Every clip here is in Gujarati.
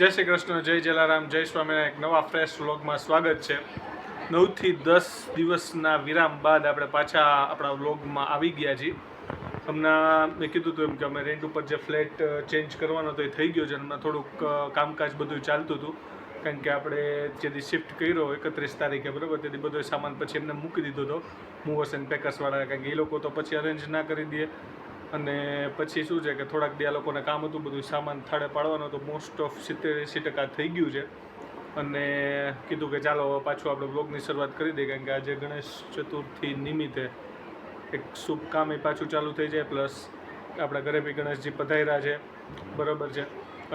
જય શ્રી કૃષ્ણ, જય જલારામ, જય સ્વામિનારાયણ. એક નવા ફ્રેશ વ્લોગમાં સ્વાગત છે. 9 થી 10 દિવસના વિરામ બાદ આપણે પાછા આપણા વ્લોગમાં આવી ગયા છીએ. હમણાં મેં કીધું હતું એમ કે અમે રેન્ટ ઉપર જે ફ્લેટ ચેન્જ કરવાનો હતો એ થઈ ગયો છે. હમણાં થોડુંક કામકાજ બધું ચાલતું હતું, કારણ કે આપણે જેથી શિફ્ટ કર્યો 31 તારીખે, બરાબર, તેથી બધો સામાન પછી એમને મૂકી દીધો હતો મૂવર્સ એન્ડ પેકર્સવાળા, કારણ કે એ લોકો તો પછી અરેન્જ ના કરી દે. અને પછી શું છે કે થોડાક દી આ લોકોને કામ હતું, બધું સામાન થાળે પાડવાનો તો મોસ્ટ ઓફ 70-80% થઈ ગયું છે. અને કીધું કે ચાલો પાછું આપણે બ્લોગની શરૂઆત કરી દઈએ, કારણ કે આજે ગણેશ ચતુર્થી નિમિત્તે એક શુભ કામ એ પાછું ચાલુ થઈ જાય. પ્લસ આપણા ઘરે બી ગણેશજી પધાર્યા છે, બરાબર છે.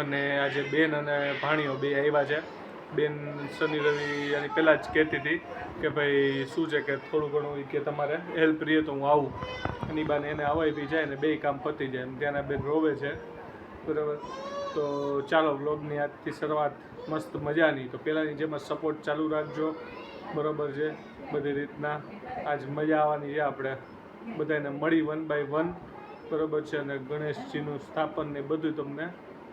અને આજે બેન અને ભાણીઓ બે આવ્યા છે. બેન શનિ રવિ એની પહેલાં જ કહેતી હતી કે ભાઈ શું છે કે થોડું ઘણું કે તમારે હેલ્પ રહીએ તો હું આવું. એની બાને એને અવાય બી જાય ને બે કામ પતી જાય. એમ ત્યાંના બેન રોવે છે, બરાબર. તો ચાલો વ્લોગની આજથી શરૂઆત મસ્ત મજાની. તો પહેલાંની જેમ સપોર્ટ ચાલુ રાખજો, બરાબર છે. બધી રીતના આજ મજા આવવાની છે. આપણે બધાને મળી 1 by 1, બરાબર છે. અને ગણેશજીનું સ્થાપન ને બધું તમને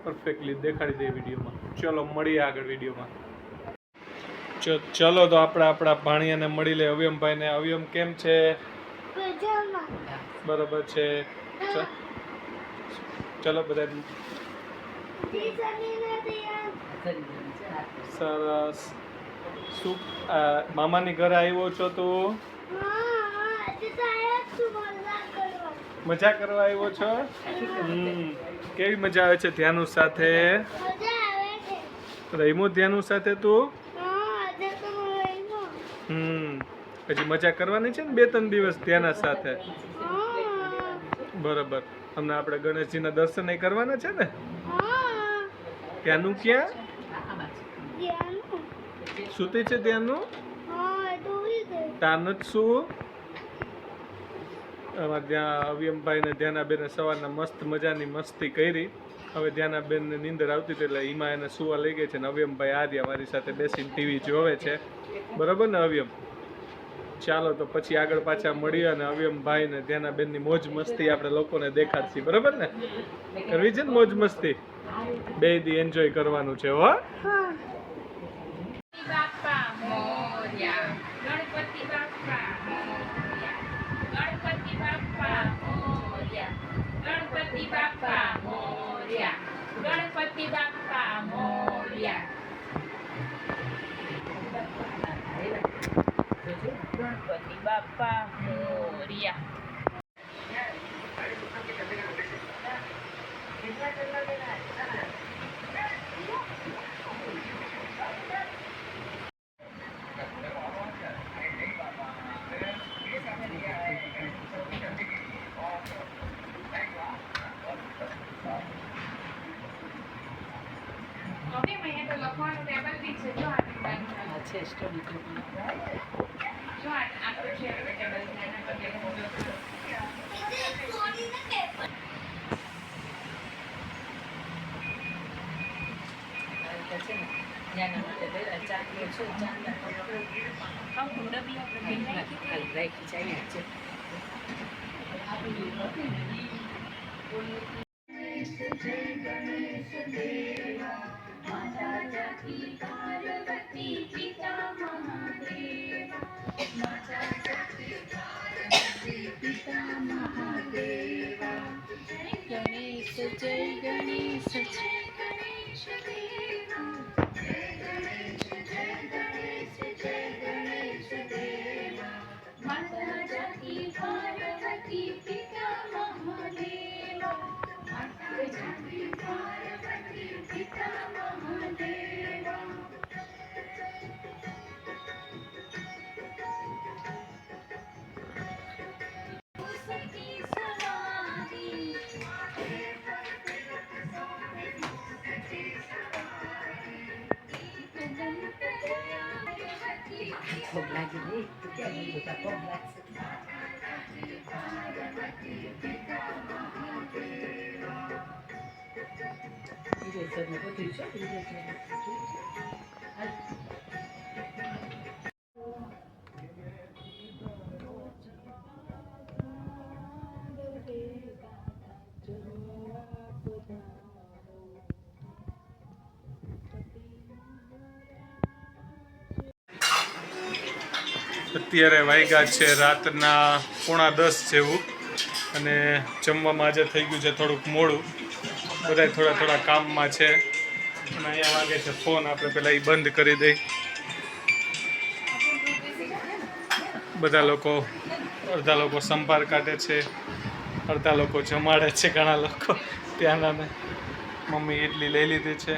પરફેક્ટલી દેખાડી દે વિડીયોમાં. ચલો મળીએ આગળ વિડીયોમાં. ચલો તો આપણે આપણા ભાણિયાને મળી લે, અવ્યમભાઈને. અવ્યમ કેમ છે? બરાબર છે. ચલો બધા સરસ. શું મામાની ઘરે આવ્યો છો તું? મજા કરવા આવ્યો છો? કેવી મજા આવે છે ધ્યાનુ સાથે? રમ્યો ધ્યાનુ સાથે તું? હજી મજા કરવાની છે ને 2-3 દિવસ ધ્યાના સાથે, બરાબર. હમણાં આપણે ગણેશજીના દર્શન એ કરવાના છે ને? ત્યાંનું ક્યાં સુતી છે? ત્યાંનું તાન જ શું? અમારે ત્યાં અવ્યમભાઈ ને ધ્યાનાબેને સવારના મસ્ત મજાની મસ્તી કરી. હવે ધ્યાનાબેનને નીંદર આવતી હતી એટલે એમાં એને સુવા લઈ ગઈ છે. ને અવ્યમભાઈ આર્યા મારી સાથે બેસીને ટીવી જોવે છે, બરાબર ને અવ્યમ? ચાલો તો પછી આગળ પાછા મળીએ અને અવ્યમભાઈ ને ધ્યાનાબેનની મોજ મસ્તી આપણે લોકોને દેખાડશી, બરાબર ને? કરવી છે ને મોજ મસ્તી? બે દી એન્જોય કરવાનું છે, હો. ગણપતિ બાપ્પા મોર્યા. ગણપતિ બાપ્પા મોર્યા. લખવાનું ટેબલ બી છે, જો આ છે સ્ટડી ટેબલ, જો આખું છે ટેબલ અત્યારે વાગ્યા છે રાતના 9:45 જેવું અને જમવામાં આજે થઈ ગયું છે થોડુંક મોડું. બધા થોડા કામમાં છે અને અહીંયા વાગે છે ફોન. આપણે પહેલાં એ બંધ કરી દઈ. બધા લોકો અડધા લોકો સંભાર કાઢે છે, અડધા લોકો જમાડે છે. ઘણા લોકો ત્યાંના મમ્મી ઇડલી લઈ લીધી છે.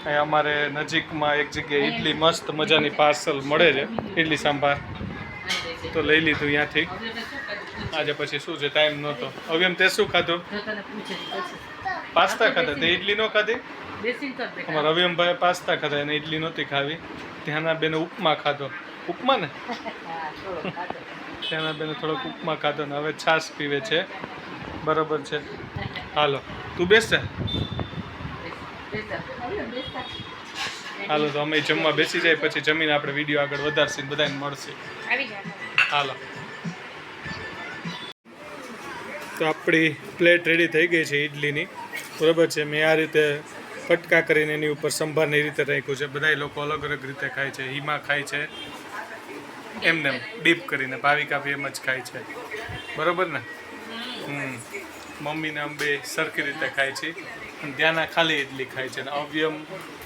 અહીંયા અમારે નજીકમાં એક જગ્યાએ ઇડલી મસ્ત મજાની પાર્સલ મળે છે, ઇડલી સંભાર, તો લઈ લીધું ત્યાંથી. આજે પછી શું છે, ટાઈમ નહોતો. હવે એમ તે શું ખાધું? પાસ્તા ખાધા. તે ઇડલી ન ખાધી? અમારા રવિમભાઈ પાસ્તા ખાધા, એને ઇડલી નહોતી ખાવી. ત્યાંના બેને ઉપમા ખાધો. ઉપમા ને ત્યાંના બેને થોડોક ઉપમા ખાધો ને હવે છાશ પીવે છે. બરોબર છે. હાલો તું બેસ. હાલો તો અમે જમવા બેસી જાય, પછી જમીને આપણે વિડીયો આગળ વધારશે, બધાને મળશે. હાલો તો આપણી પ્લેટ રેડી થઈ ગઈ છે ઇડલીની. બરાબર છે. મેં આ રીતે કટકા કરીને એની ઉપર સંભારની રીતે રાખ્યું છે. બધા લોકો અલગ અલગ રીતે ખાય છે. હિમા ખાય છે એમને ડીપ કરીને, ભાવિકા બી એમ જ ખાય છે. બરાબર ને? મમ્મીને અમે બે સરખી રીતે ખાય છે. અને ત્યાંના ખાલી ઇડલી ખાય છે. અને અવ્યમ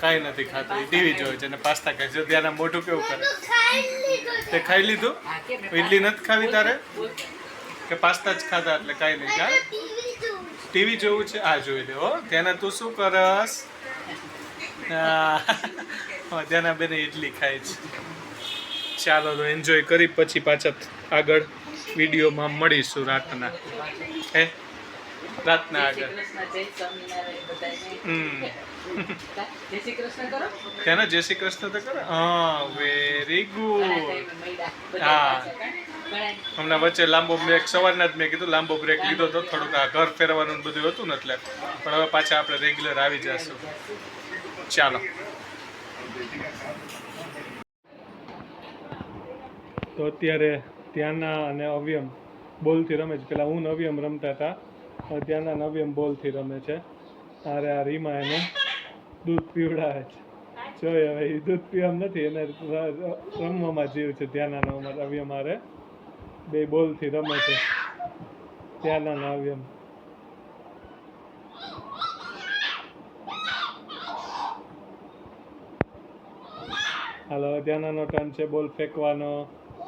કાંઈ નથી ખાતો, એ ટીવી જોવે છે અને પાસ્તા ખાય છે. ત્યાંના મોઢું કેવું કરે? તે ખાઈ લીધું? ઇડલી નથી ખાવી તારે કે પાસ્તા જ ખાધા એટલે કાંઈ નહીં? કા ટીવી જોવું છે? આ જોઈ લે. હો ત્યાંના તું શું કરસ? ત્યાંના બેને ઇડલી ખાય છે. ચાલો તો એન્જોય કરી, પછી પાછા આગળ વિડીયોમાં મળીશું રાતના. રાતના આગળ ત્યાંના જય શ્રી કૃષ્ણ તો કરે. હા, વેરી ગુડ. હા, હમણાં વચ્ચે લાંબો બ્રેક, સવારના જ મેં કીધું લાંબો બ્રેક લીધો હતો, થોડુંક આ ઘર ફેરવાનું બધું હતું ને એટલે. પણ હવે પાછા આપણે રેગ્યુલર આવી જશું. ચાલો તો અત્યારે ત્યાંના અને અવ્યમ બોલથી રમે છે. પેલા હું અવ્યમ રમતા હતા, હવે ત્યાંના નવ્યમ બોલથી રમે છે. અરે આ રીમા એને દૂધ પીવડાવે છે. જોઈ હવે એ દૂધ પીવામાં નથી, એને રમવામાં જીવ છે. ત્યાંના અવ્યમ મારે બે બોલથી રમે છે. ત્યાંના અવ્યમ. હાલો ત્યાંનાનો ટર્ન છે બોલ ફેંકવાનો.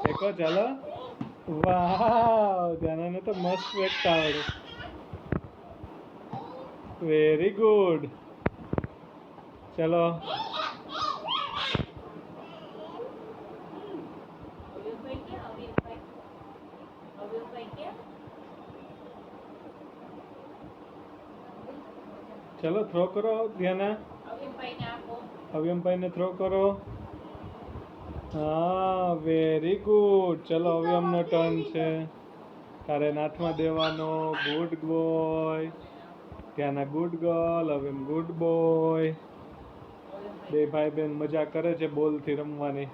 ફેંકો ચાલો. વાહ, ત્યાંનાને તો મસ્ત ફેંકતા આવડે. Very good. ચલો ચલો થ્રો કરો. ત્યાંના અવ્યમભાઈને થ્રો કરો. હા, વેરી ગુડ. ચલો અવ્યમનો ટર્ન છે. તારે નાથમાં દેવાનો. Good boy. ત્યાંના ગુડ ગર્લ. અવ્યમ ગુડ બોય. બે ભાઈ બહેન મજા કરે છે બોલથી રમવાની.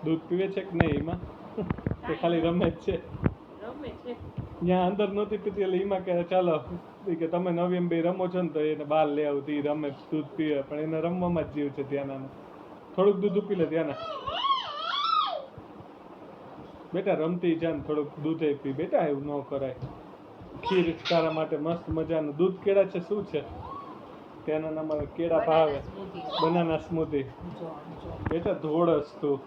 દૂધ પીવે છે કે નહીં એમાં? તો ખાલી રમે જ છે. ત્યાં અંદર નહોતી પીતી એટલે એમાં કહે ચાલો કે તમે નવીમ બે રમો છો ને તો એને બહાર લઈ આવું. એ રમે દૂધ પીવે, પણ એને રમવામાં જ જીવ છે ત્યાંના. થોડુંક દૂધ પી લે ત્યાંના. બેટા રમતી જા ને થોડુંક દૂધ પી. બેટા એવું ન કરાય. ખીર તારા માટે મસ્ત મજાનું. દૂધ કેળા છે શું છે? ત્યાંના અમારે કેળા ભાવે. બનાના સ્મૂધી. બેટા ધોળસ તું.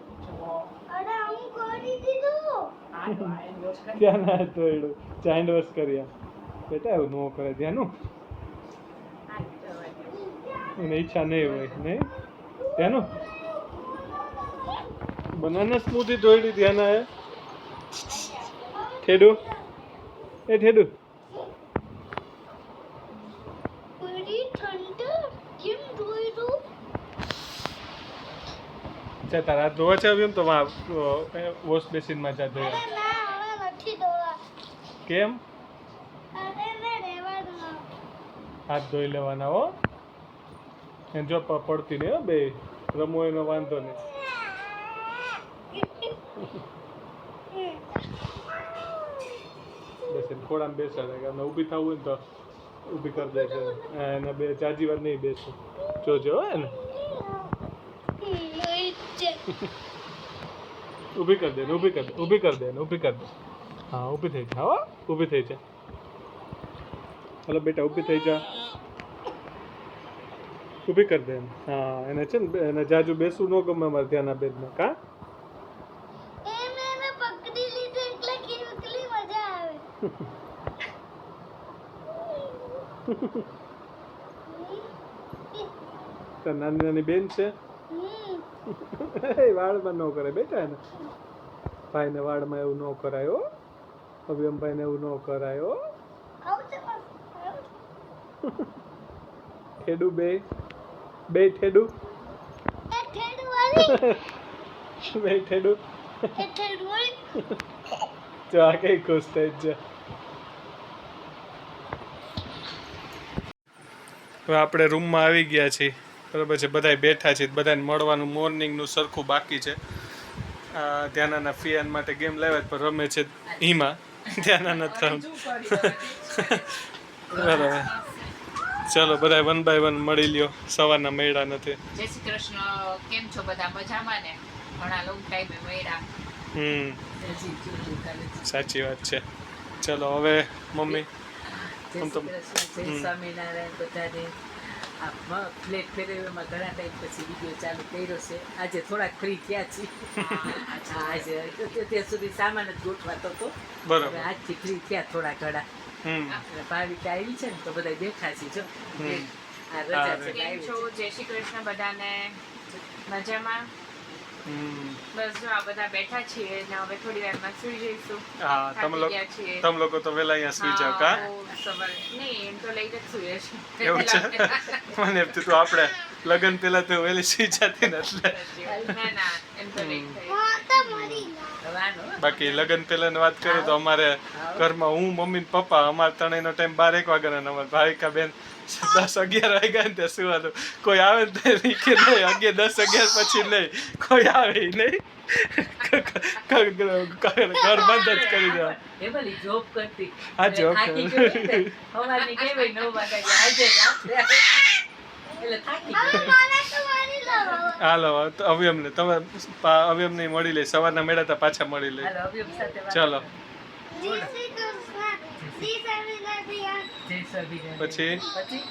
ત્યાંના તોડ્યું ચાઇન્ડ વોશ કર્યા. બેટા એવું ન કરે ત્યાંનું. એને ઈચ્છા નહીં હોય નહીં ત્યાંનું. બનાના સ્મૂધી તોડી ત્યાંના. એ ઠેડું. એ ઠેડું. તારા હાથ ધોવા છે એમ તો વોશ બેસિનમાં જા ધોયા. કેમ? હાથ ધોઈ લેવાના હો. એને જો પડતી નહીં હો. બે રમવો એનો વાંધો નહીં. બેસે ખોડામાં બેસાડે. અમે ઊભી થવું હોય ને તો ઊભી કરી દે છે. એને બે જાજી વાર નહીં બેસું. જોજો હે ને. ઊભી કરી દે ઊભી કરી દે ઊભી કરી દે ઊભી કરી દે હા ઊભી થઈ જા હો ઊભી થઈ જા હલો બેટા ઊભી થઈ જા ઊભી કરી દે હા એને છે ને એને જાજુ બેસવું ન ગમે અમારે ત્યાંના બેડમાં કા પકડી લીધું એટલે કેટલી મજા આવે તાર નાની નાની બેન છે વાળમાં ન કરે બેટા એને ભાઈને વાળમાં એવું ન કરાય હો અભિયમ ભાઈને એવું ન કરાય હો ઠેડું બે ઠેડું બે ઠેડું જો આ કઈ ખુશ થઈ છે હવે આપણે રૂમમાં આવી ગયા છીએ બરાબર છે બધાય બેઠા છે બધાને મળવાનું મોર્નિંગનું સરખું બાકી છે ધ્યાનાના ફિયાન માટે ગેમ લાવ્યા પણ રમે છે હિમા ધ્યાના નથી બરાબર ચલો બધા વન બાય વન મળી લ્યો સવારના મળ્યા નથી જય શ્રી કૃષ્ણ કેમ છો બધા મજામાં ને ઘણા લોંગ ટાઈમે મળ્યા સાચી વાત છે ચલો હવે મમ્મી સ્વામિનારાયણ બધાને પ્લેટ ફેરવવામાં ઘણા ટાઈમ પછી વિડીયો ચાલુ કર્યો છે આજે થોડાક ફ્રી થયા છીએ આજે ત્યાં સુધી સામાન જ ગોઠવાતો હતો બરાબર આજથી ફ્રી થયા થોડા ઘણા ભાવિકા આવી છે ને તો બધા બેઠા છે જો આ રજા છે કેમ છો જય શ્રી કૃષ્ણ બધાને મજામાં બસ જો આ બધા બેઠા છીએ ને હવે થોડી વારમાં સુઈ જઈશું હા તમે લોકો તો વેલા અહીંયા સુઈ જાવ કા નહીં એમ તો લઈ જ સુઈએ છીએ એવું છે મને એમ તું આપણે લગન પહેલા તો વેલી સુઈ જતી ને એટલે ના એમ તો લઈ બાકી લગન પહેલાની વાત કરું તો અમારે ઘરમાં હું મમ્મી ને પપ્પા અમારે ત્રણેયનો ટાઈમ 12-1 વાગ્યાનો અમારે ભાવિકા બેન 10-11 વાગ્યા ને ત્યાં સુવાનું કોઈ આવે ને કે નહીં 10-11 પછી નહીં કોઈ આવે નહીં ઘર બંધ જ કરી દેવા એમલી જોબ કરતી હા જોબ હવારની કેવાય 9 વાગ્યા આજે રાત્રે એટલે થાકી ગઈ હાલો અવયમને તમે અવયમને મળી લે સવારના મેળા તા પાછા મળી લે હાલો અભિયમ સાથે વાત ચલો પછી પછી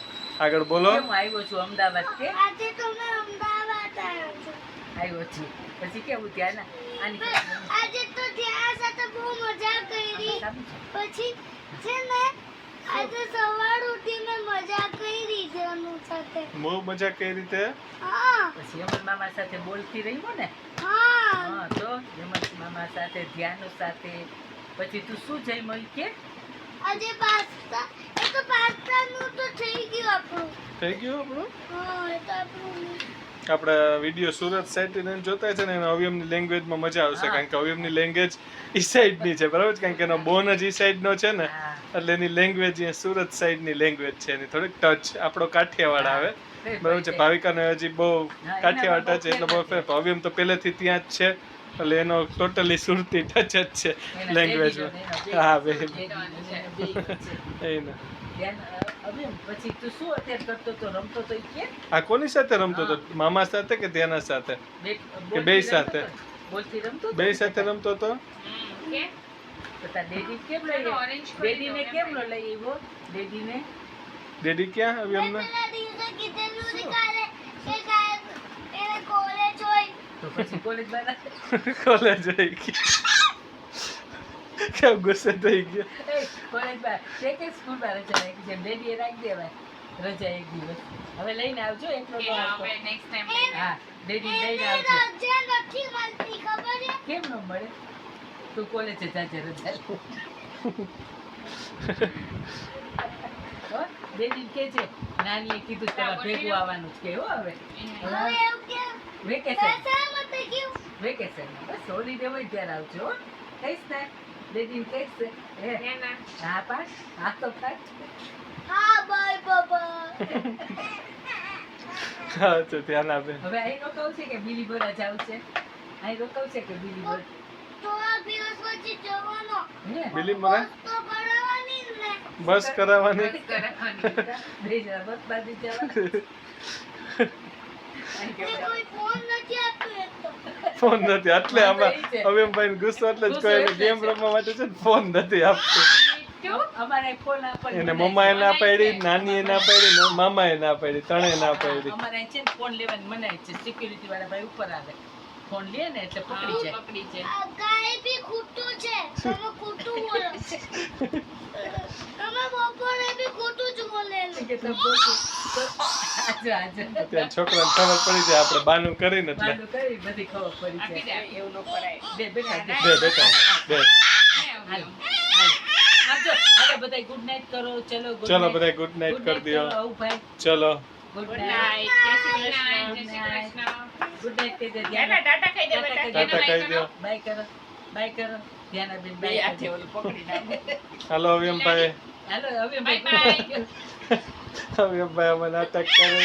આગળ બોલો કેમ આવ્યો છું અમદાવાદ કે આજે તો મેં અમદાવાદ આવ્યો છું આવ્યો છું પછી કેવું ત્યાં આની આજે તો ત્યાં સાથે બહુ મજા કરી પછી છે ને આજે સવાર ઉઠી મેં મજા કરી જેનું સાથે બહુ મજા કઈ રીતે હા પછી અમર મામા સાથે બોલતી રહ્યો ને હા તો અમર મામા સાથે ધ્યાન સાથે પછી તું શું જઈ કે આજે પાસ્તા એ તો પાસ્તાનું તો થઈ ગયું આપણું થઈ ગયું આપણું હા એ તો આપણું આપણે વિડીયો સુરત સાઈડથી જોતા છે ને એનો અવયવની લેંગ્વેજમાં મજા આવશે કારણ કે અવયવની લેંગ્વેજ ઈ સાઈડની છે બરાબર છે કારણ કે એનો બોન જ ઈ સાઈડનો છે ને એટલે એની લેંગ્વેજ અહીંયા સુરત સાઈડની લેંગ્વેજ છે એની થોડીક ટચ આપણો કાઠિયાવાડ આવે બરાબર છે ભાવિકાને હજી બહુ કાઠિયાવાડ ટચ એટલે બહુ ફેર અવયવ તો પહેલેથી ત્યાં જ છે એટલે એનો ટોટલી સુરતી ટચ જ છે લેંગ્વેજમાં હા બે એને પછી તું શું અત્યારે કરતો તો રમતો તો કે આ કોની સાથે રમતો હતો મામા સાથે કે તેના સાથે કે બે સાથે બોલતી રમતો બે સાથે રમતો હતો કે તાર ડેડી કેમ લઈ ડેડીને કેમ ન લઈ આવ્યો ડેડીને ડેડી ક્યાં અવયવના પેલા દિવસે કીધેલું ને કાલે કે સાહેબ એને કોલેજ હોય તો પછી કોલેજ બાર કોલેજ જઈ ગઈ કેમ ગુસ્સે થઈ ગયો કોલેજ બાર કે સ્કૂલ બાર રજા રાખી છે ડેડીએ રાખી દેવાય રજા એક દિવસ હવે લઈને આવજો એકલો કે હવે નેક્સ્ટ ટાઈમ હા ડેડી લઈને એને આવજો રજા નથી મળતી ખબર છે કેમ ન મળે તું કોલેજે જાજે રજા ડેડી કે છે નાનીએ કીધું તમારે ભેગું આવવાનું છે હો હવે હવે એવું કે વેકેશન શા માટે ગયું વેકેશન બસ હોલીડે હોય ત્યારે આવજો હો. કહીશ ને ડેડીને કહીશ ને હે એના હા પાસ હા તો પાસ હા બાય બાબા હા તો ધ્યાન આપે હવે અહીં રોકાવું છે કે બીલી બોરા જાવ છે અહીં રોકાવું છે કે બીલી બોર થોડા દિવસ પછી જવાનો હે બિલી મરા તો કરાવવાની જ ને બસ કરાવવાની બસ કરવાની બે જણા બસ બાજુ જવા એ કોઈ ફોન નથી આપ્યો એક તો ફોન નથી એટલે આમાં અવ્યમભાઈ ગુસ્સો એટલે જ કોઈ ગેમ રમવા માટે છે ને ફોન નથી આપતો અમારે ફોન આપણને એને મમ્માએ ના પાડી નાનીએ ના પાડી ને મામાએ ના પાડી ત્રણે ના પાડી અમારે છે ને ફોન લેવાની મનાય છે સિક્યુરિટી વાળા ભાઈ ઉપર આવે ફોન લે ને એટલે પકડી જાય પકડી છે આ ગાય બી ખોટું છે તમે ખોટું બોલો તમે બપોરે બી ખોટું જ બોલેલું કે તો બોલું તો આજો ત્યાં છોકરાને ખબર પડી જાય આપણે બાનું કરીને એટલે બાનું કરી બધી ખબર પડી આપી જાય દે એવું ન કરાય બે બેટા બે બેટા બે હાલ આજો હવે બધાય ગુડ નાઈટ કરો ચલો good ચલો night. બધા ગુડ નાઈટ Good કરી night દો કરો, આવું ભાઈ ચલો ગુડ ગુડ નાઈટ નાઈટ જય શ્રી કૃષ્ણ જય શ્રી કૃષ્ણ ગુડ નાઈટ કહી દે ટાટા ટાટા કહી દે બેટા ટાટા કહી દો બાય કરો ધ્યાનાબેન બે બાય હાથે ઓલું પકડી નાખે હાલો અવ્યમભાઈ હાલો હવે બાય ભાઈ બાય અવ્યમભાઈ અમે નાટક કરે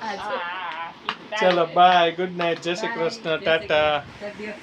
આજો ચલો બાય ગુડ નાઈટ જય શ્રી કૃષ્ણ ટાટા કરી દ્યો.